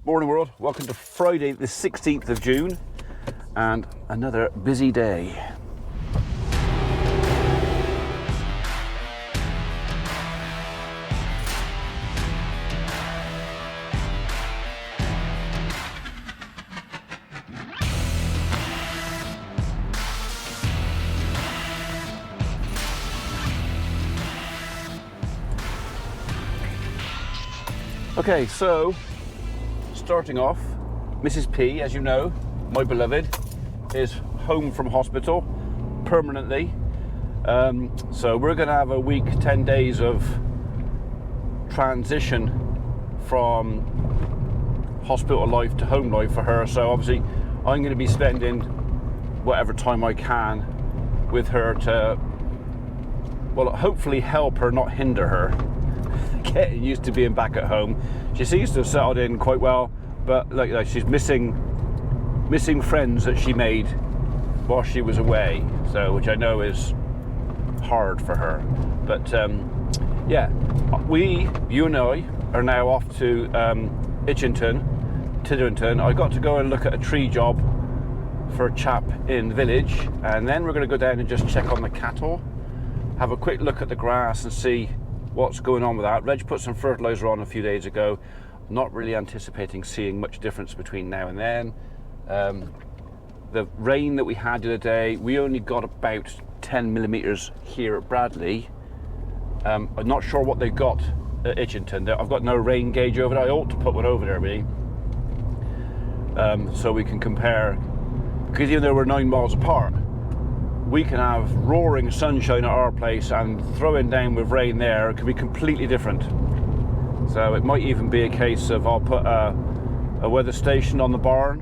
Morning world, welcome to Friday the 16th of June and another busy day. Okay, so starting off, Mrs. P, as you know, my beloved, is home from hospital permanently. So we're going to have a week, 10 days of transition from hospital life to home life for her. So obviously I'm going to be spending whatever time I can with her to, well, hopefully help her, not hinder her, getting used to being back at home. She seems to have settled in quite well, but like she's missing friends that she made while she was away, so which I know is hard for her. But yeah, you and I are now off to Tidrington. I got to go and look at a tree job for a chap in the village, and then we're going to go down and just check on the cattle, have a quick look at the grass and see what's going on with that. Reg put some fertilizer on a few days ago. Not really anticipating seeing much difference between now and then. The rain that we had the other day, we only got about 10 millimeters here at Bradley. I'm not sure what they got at Itchington. I've got no rain gauge over there. I ought to put one over there, really, so we can compare. Because even though we're 9 miles apart, we can have roaring sunshine at our place and throwing down with rain there. It could be completely different. So it might even be a case of I'll put a weather station on the barn,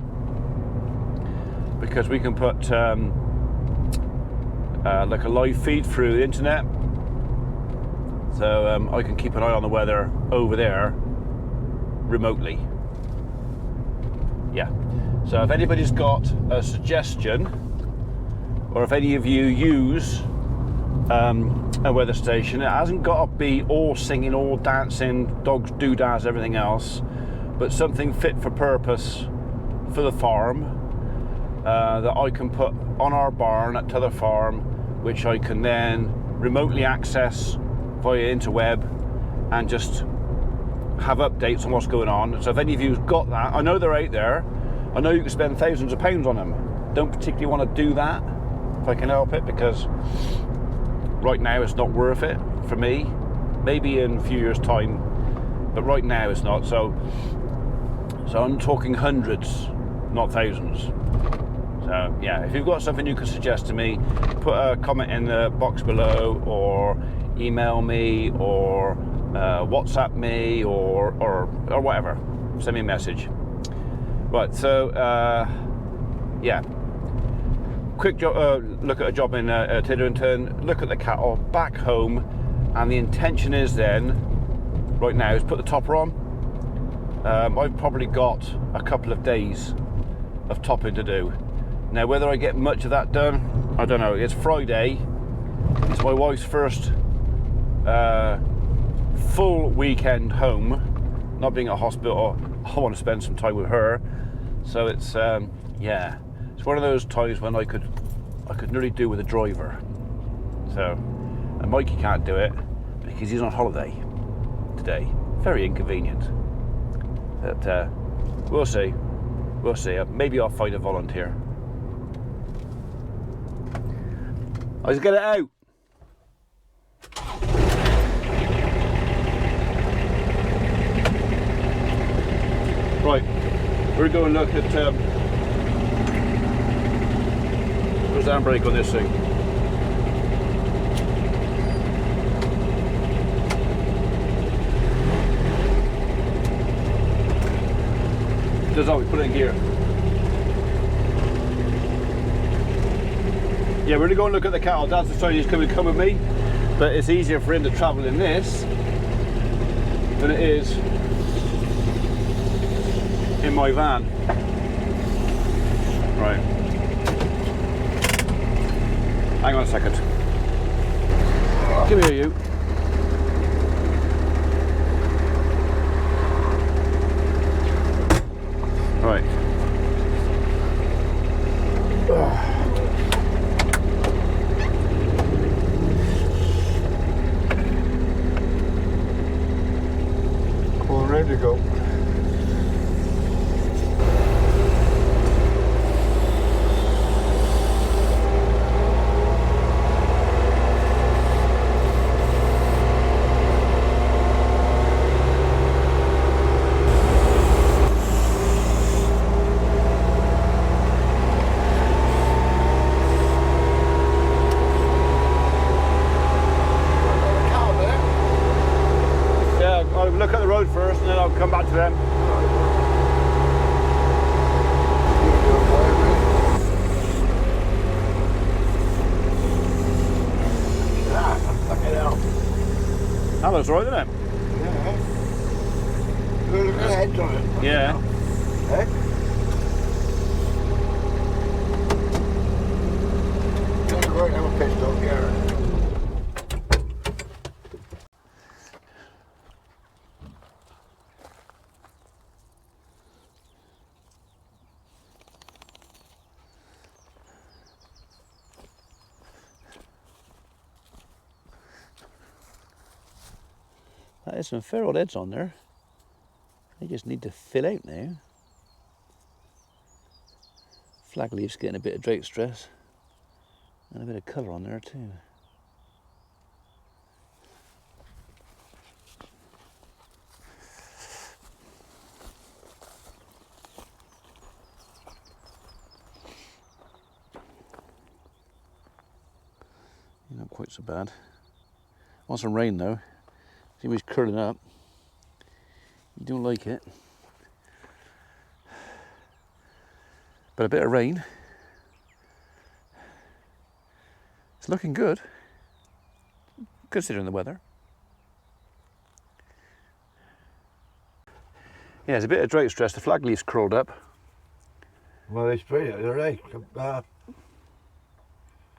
because we can put like a live feed through the internet, so I can keep an eye on the weather over there remotely. Yeah, so if anybody's got a suggestion, or if any of you use a weather station, it hasn't got to be all singing, all dancing, dogs, doodads, everything else, but something fit for purpose for the farm, that I can put on our barn at Tether Farm, which I can then remotely access via interweb and just have updates on what's going on. So if any of you've got that, I know they're out there, I know you can spend thousands of pounds on them. Don't particularly want to do that if I can help it, because right now it's not worth it for me. Maybe in a few years' time, but right now it's not. So I'm talking hundreds, not thousands. So yeah, if you've got something you could suggest to me, put a comment in the box below, or email me, or WhatsApp me, or whatever. Send me a message. Right. So yeah. Quick look at a job in Tidrington, look at the cattle, back home, and the intention is then, right now, is put the topper on. I've probably got a couple of days of topping to do. Now, whether I get much of that done, I don't know. It's Friday, it's my wife's first full weekend home, not being at hospital. I want to spend some time with her, so it's, yeah. It's one of those times when I could nearly do with a driver. So, and Mikey can't do it because he's on holiday today. Very inconvenient. But we'll see. We'll see. Maybe I'll find a volunteer. Let's get it out. Right, we're going to look at. Where's the handbrake on this thing? Just how we put it in gear. Yeah, we're going to go and look at the cattle. Dad's decided he's going to come with me, but it's easier for him to travel in this than it is in my van. Right. Hang on a second. Come here, you. ready to go. I'll look at the road first and then I'll come back to them. That looks right, doesn't it? Yeah. Look at the heads on it. Yeah. Eh? That's right, I'm a pistol here. That is some fair old heads on there. They just need to fill out now. Flag leaf's getting a bit of drake stress and a bit of colour on there too. Not quite so bad. Want some rain though. See he's curling up. You don't like it. But a bit of rain. It's looking good, considering the weather. Yeah, there's a bit of drake stress. The flag leaf's curled up. Well, they sprayed it the other day. I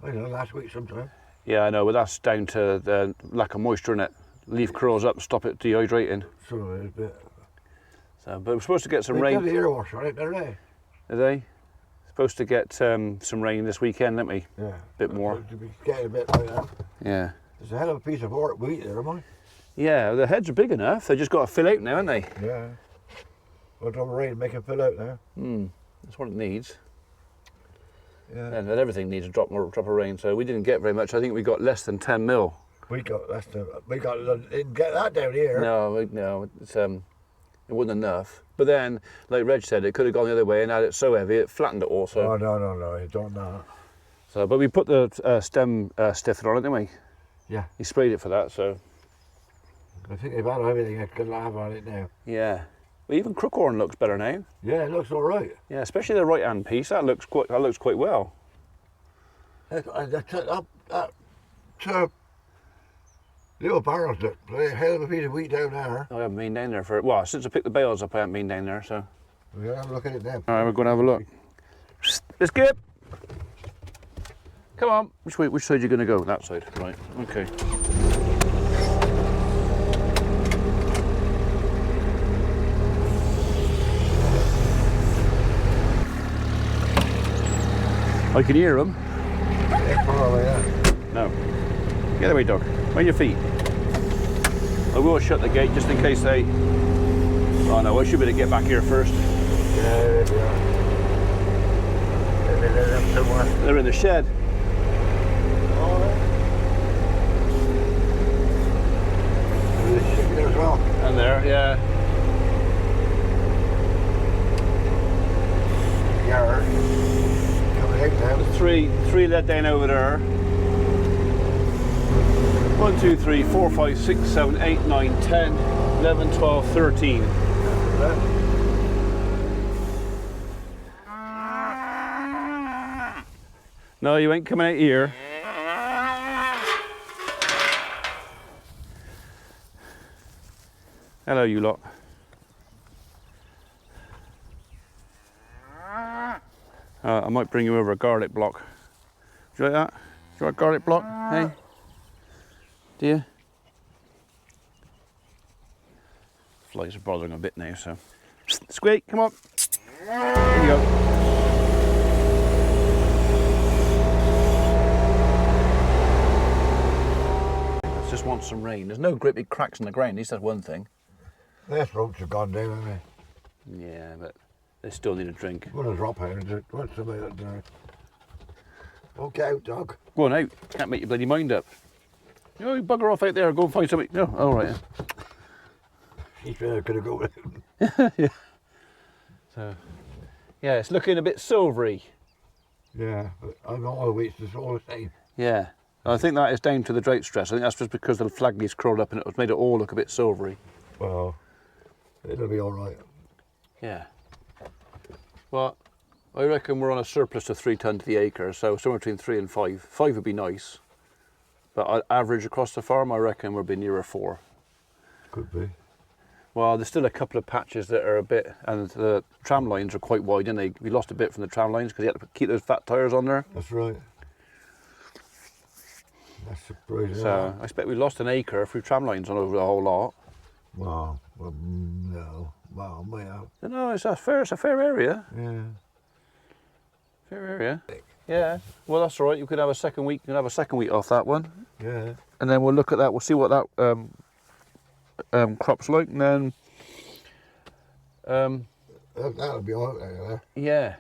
don't know, last week sometime. Yeah, I know, but that's down to the lack of moisture in it. Leaf curls up, stop it dehydrating. Some of it is a bit. So, but we're supposed to get some They rain. got the air wash on it, don't they? Are they? Supposed to get some rain this weekend, aren't we? Yeah. Bit more. To be getting a bit like that. Yeah. There's a hell of a piece of wheat there, am I? Yeah, the heads are big enough. They just got to fill out now, haven't they? Yeah. We'll drop a rain and make it fill out now. That's what it needs. Yeah. And everything needs a drop of rain. So we didn't get very much. I think we got less than 10 mil. We got didn't get that down here. No, it's it wasn't enough. But then, like Reg said, it could have gone the other way, and now it's so heavy it flattened it all. So. Oh no, it don't know. So, but we put the stem stiffener on it, didn't we? Yeah. He sprayed it for that, so. I think they've had everything I could have on it now. Yeah. Well, even crookhorn looks better now. Yeah, it looks all right. Yeah, especially the right-hand piece. That looks quite well. That little barrels look a hell of a piece of wheat down there. I haven't been down there since I picked the bales up, I haven't been down there, so. We're gonna have a look at it now. All right, we're going to have a look. Let's skip. Come on. Which side are you going to go? That side. Right. Okay. I can hear them. No. Get away, dog. On your feet. I will shut the gate just in case they. Oh no, I should better get back here first. Yeah, there they are. They're in the shed. There's as well. And there, yeah. Yard. Coming out now. Three let down over there. 1, 2, 3, 4, 5, 6, 7, 8, 9, 10, 11, 12, 13. No, you ain't coming out here. Hello, you lot. I might bring you over a garlic block. Do you like that? Do you like a garlic block? Hey? Do you? Flies are bothering a bit now, so. Squeak, come on. Here you go. Just want some rain. There's no great big cracks in the ground, at least that's one thing. Their throats are gone down, haven't they? Yeah, but they still need a drink. I'm gonna drop here and just what's somebody that doing? Oh, get out, dog. Go on out. Can't make your bloody mind up. You bugger off out there. Go and find something. No, all right. He's gonna go out. Yeah. So, yeah, it's looking a bit silvery. Yeah, but I don't always. It's all the same. Yeah. I think that is down to the drought stress. I think that's just because the flag leaves crawled up and it's made it all look a bit silvery. Well, it'll be all right. Yeah. Well, I reckon we're on a surplus of 3 tonne to the acre, so somewhere between 3 and 5. 5 would be nice. But average across the farm, I reckon we'll be nearer 4. Could be. Well, there's still a couple of patches that are a bit, and the tram lines are quite wide, and we lost a bit from the tram lines because you had to keep those fat tyres on there. That's right. That's surprising. So I expect we lost an acre through tram lines on over the whole lot. Well, no. Well, yeah. No, it's a fair area. Yeah. Fair area. Yeah. Well, that's all right. You could have a second week. You can have a second week off that one. Yeah. And then we'll look at that. We'll see what that crop's like, and then that'll be all right. yeah.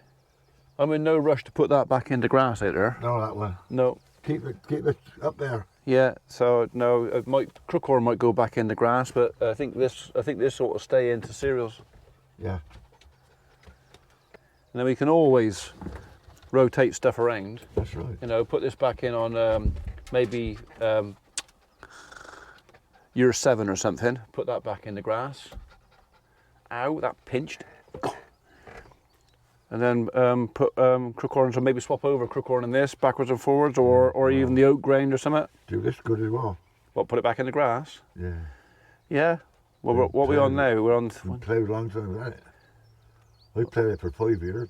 I'm in no rush to put that back into grass out there. No, that one. No. Keep it up there. Yeah. So no, it might crookhorn might go back into grass, but I think this ought to stay into cereals. Yeah. And then we can always rotate stuff around. That's right. You know, put this back in on maybe year 7 or something. Put that back in the grass. Ow, that pinched. And then put crookhorn, so maybe swap over crookhorn and this backwards and forwards, or even the oat grain or something. Do this good as well. What, put it back in the grass? Yeah. Yeah. Well, what are we on now? We're on. We played a long time with that. I played it for 5 years.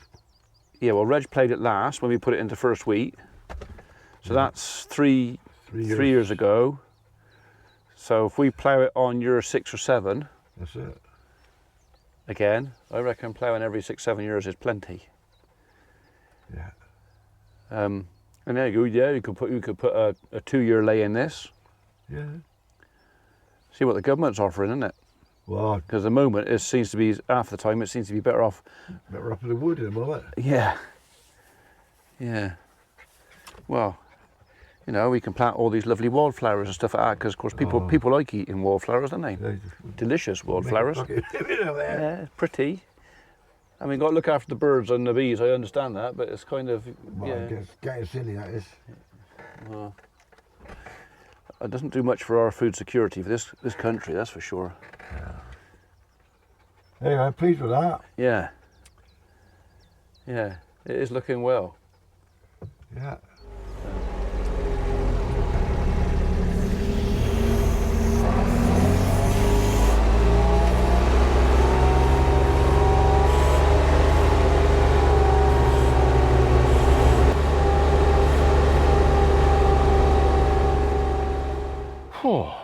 Yeah, well, Reg played it last when we put it into first wheat. So that's three years ago. So if we plough it on year 6 or 7. That's it. Again, I reckon ploughing every 6-7 years is plenty. Yeah. And there you go. Yeah, you could put a 2-year lay in this. Yeah. See what the government's offering, isn't it? Well, because at the moment it seems to be half the time it seems to be better off. Better up in the wood in a moment. Yeah. Yeah. Well, you know, we can plant all these lovely wildflowers and stuff like that because, of course, people like eating wildflowers, don't they? Delicious wildflowers. Yeah, it's pretty. I mean, got to look after the birds and the bees. I understand that, but it's kind of it's getting silly. That is. Well, it doesn't do much for our food security for this country, that's for sure. Yeah. Anyway, I'm pleased with that. Yeah. Yeah, it is looking well. Yeah. Oh,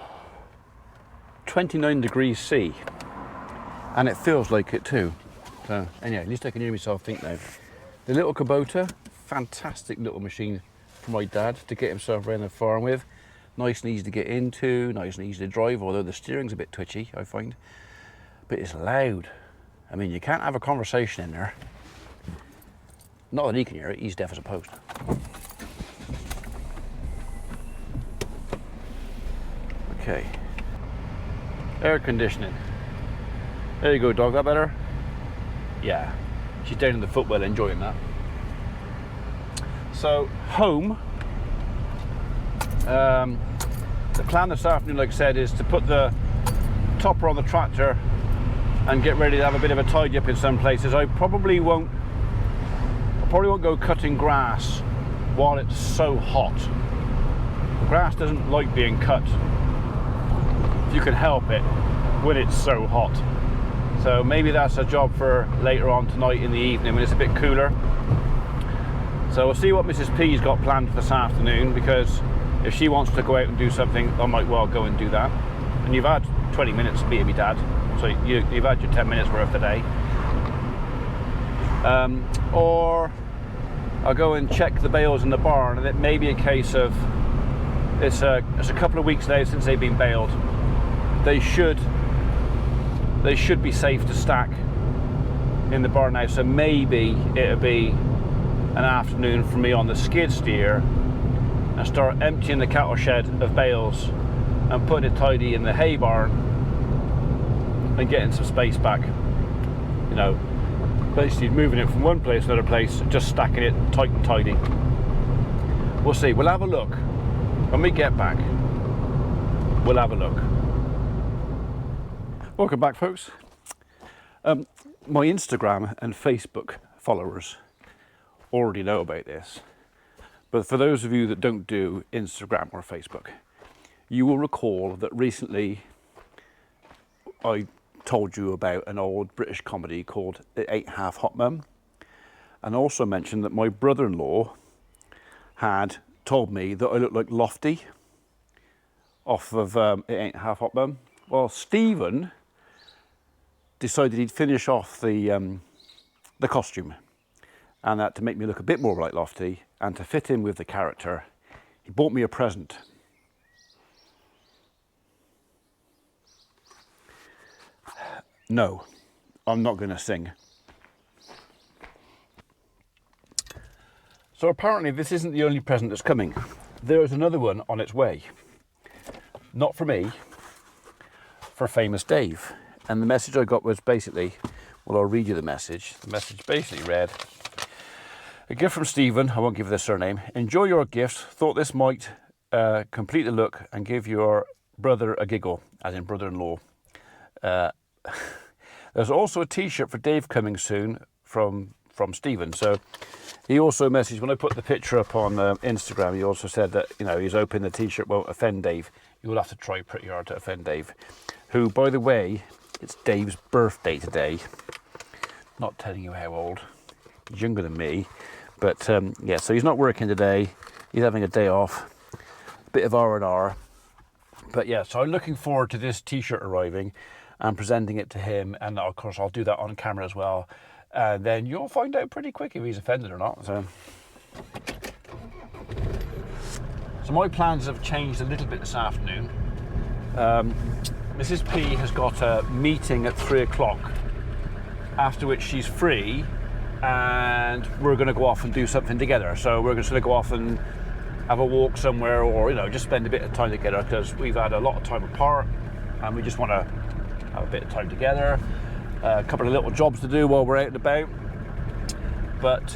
29 degrees C, and it feels like it too. So anyway, at least I can hear myself think now. The little Kubota, fantastic little machine for my dad to get himself around the farm with. Nice and easy to get into, nice and easy to drive, although the steering's a bit twitchy, I find. But it's loud. I mean, you can't have a conversation in there. Not that he can hear it, he's deaf as a post. Okay. Air conditioning. There you go, dog. That better? Yeah. She's down in the footwell enjoying that. So, home. The plan this afternoon, like I said, is to put the topper on the tractor and get ready to have a bit of a tidy up in some places. I probably won't go cutting grass while it's so hot. Grass doesn't like being cut if you can help it when it's so hot. So maybe that's a job for later on tonight in the evening when it's a bit cooler. So we'll see what Mrs. P's got planned for this afternoon, because if she wants to go out and do something, I might well go and do that. And you've had 20 minutes to be with me, Dad, so you've had your 10 minutes worth today. Or I'll go and check the bales in the barn, and it may be a case of it's a couple of weeks now since they've been baled. They should they should be safe to stack in the barn now. So maybe it'll be an afternoon for me on the skid steer and start emptying the cattle shed of bales and putting it tidy in the hay barn and getting some space back. You know, basically moving it from one place to another place, just stacking it tight and tidy. We'll see. We'll have a look when we get back. We'll have a look. Welcome back, folks. My Instagram and Facebook followers already know about this, but for those of you that don't do Instagram or Facebook, you will recall that recently I told you about an old British comedy called It Ain't Half Hot Mum, and also mentioned that my brother-in-law had told me that I looked like Lofty off of It Ain't Half Hot Mum. Well, Stephen decided he'd finish off the costume, and that to make me look a bit more like Lofty and to fit in with the character, he bought me a present. No, I'm not going to sing. So apparently this isn't the only present that's coming. There is another one on its way. Not for me, for Famous Dave. And the message I got was basically, well, I'll read you the message. The message basically read, a gift from Stephen, I won't give their surname. Enjoy your gift. Thought this might complete the look and give your brother a giggle, as in brother-in-law. There's also a t-shirt for Dave coming soon from Stephen. So he also messaged, when I put the picture up on Instagram, he also said that, you know, he's hoping the t-shirt won't offend Dave. You will have to try pretty hard to offend Dave, who, by the way, it's Dave's birthday today. Not telling you how old. He's younger than me. But yeah, so he's not working today. He's having a day off. A bit of R&R. But yeah, so I'm looking forward to this t-shirt arriving and presenting it to him. And of course, I'll do that on camera as well. And then you'll find out pretty quick if he's offended or not. So my plans have changed a little bit this afternoon. Mrs. P has got a meeting at 3 o'clock, after which she's free and we're going to go off and do something together. So we're going to go off and have a walk somewhere, or, you know, just spend a bit of time together, because we've had a lot of time apart and we just want to have a bit of time together. A couple of little jobs to do while we're out and about. But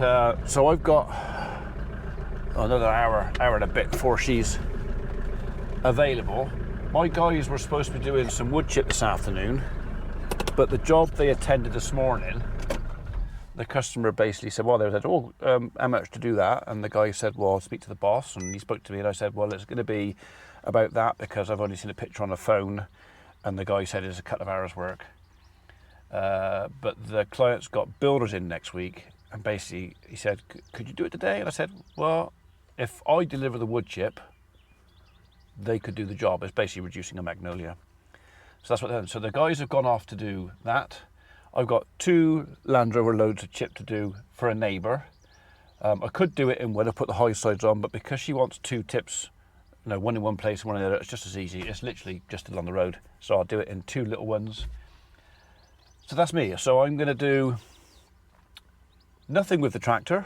so I've got another hour and a bit before she's available. My guys were supposed to be doing some wood chip this afternoon, but the job they attended this morning, the customer basically said, well, they said, oh, how much to do that? And the guy said, well, I'll speak to the boss. And he spoke to me and I said, well, it's going to be about that, because I've only seen a picture on the phone. And the guy said it's a couple of hours work. But the client's got builders in next week. And basically he said, could you do it today? And I said, well, if I deliver the wood chip, they could do the job. It's basically reducing a magnolia. So that's what they're doing. So the guys have gone off to do that. I've got 2 Land Rover loads of chip to do for a neighbour. I could do it in wood, I put the high sides on, but because she wants 2 tips, you know, one in one place and one in the other, it's just as easy. It's literally just along the road. So I'll do it in 2 little ones. So that's me. So I'm going to do nothing with the tractor.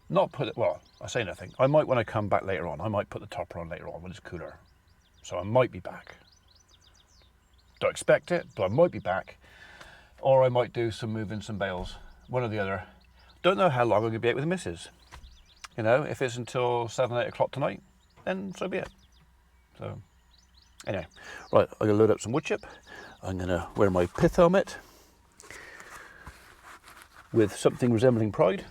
Not put it, well, I say nothing. I might, when I come back later on, I might put the topper on later on when it's cooler. So I might be back. Don't expect it, but I might be back. Or I might do some moving some bales, one or the other. Don't know how long I'm going to be out with the missus. You know, if it's until 7, 8 o'clock tonight, then so be it. So, anyway, right, I'm going to load up some wood chip. I'm going to wear my PITH helmet with something resembling Pride,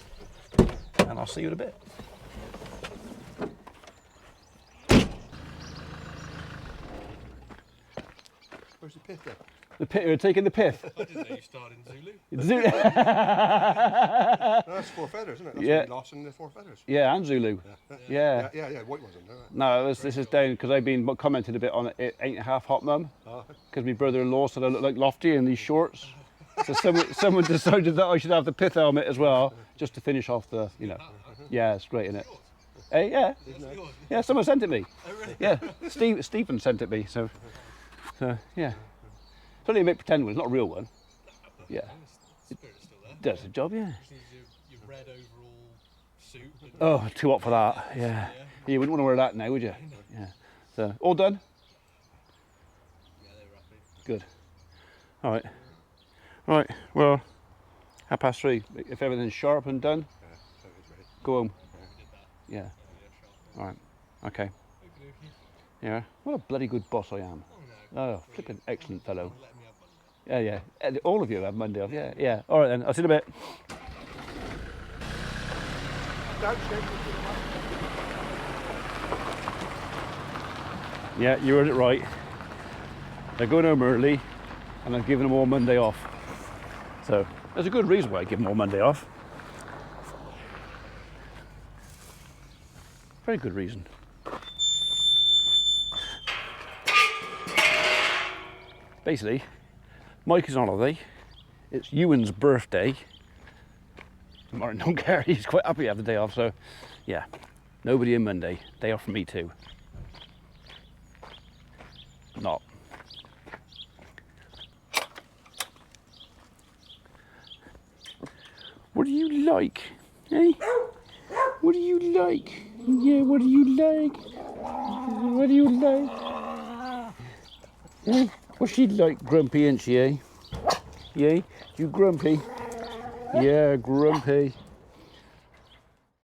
and I'll see you in a bit. Where's the pith then? The pith, you're taking the pith. I didn't know you started in Zulu. Zulu. No, that's 4 feathers, isn't it? That's Yeah. Glos and the 4 feathers. Yeah, and Zulu. Yeah. Yeah, white wasn't there. No, this is down because I've been commenting a bit on It Ain't Half Hot Mum, because my brother-in-law said I look like Lofty in these shorts. So someone decided that I should have the pith helmet as well, just to finish off the, you know. Yeah, it's great, isn't it? Hey, yeah. Yeah, someone sent it me. Yeah, Stephen sent it me. So yeah. It's only a bit pretend one, it's not a real one. Yeah. The spirit's still there. Does the job, yeah. Just needs your red overall suit. Oh, too hot for that, yeah. You wouldn't want to wear that now, would you? Yeah. So, all done? Yeah, they were happy. Good. All right. Right, well, 3:30. If everything's sharp and done, go home. Yeah. All right. Okay. Yeah. What a bloody good boss I am. Oh, flipping excellent fellow. Yeah, yeah. And all of you have Monday off. Yeah, yeah. All right then. I'll see you in a bit. Yeah, you heard it right. They're going home early, and I'm giving them all Monday off. So there's a good reason why I give them all Monday off. Very good reason. Basically, Mike is on holiday. It's Ewan's birthday. Martin don't care. He's quite happy to have the day off. So, yeah, nobody in Monday. Day off for me too. Not. What do you like? Hey? What do you like? Yeah, what do you like? What do you like? Eh? What's she like? Grumpy, ain't she, eh? Yeah? You grumpy? Yeah, grumpy.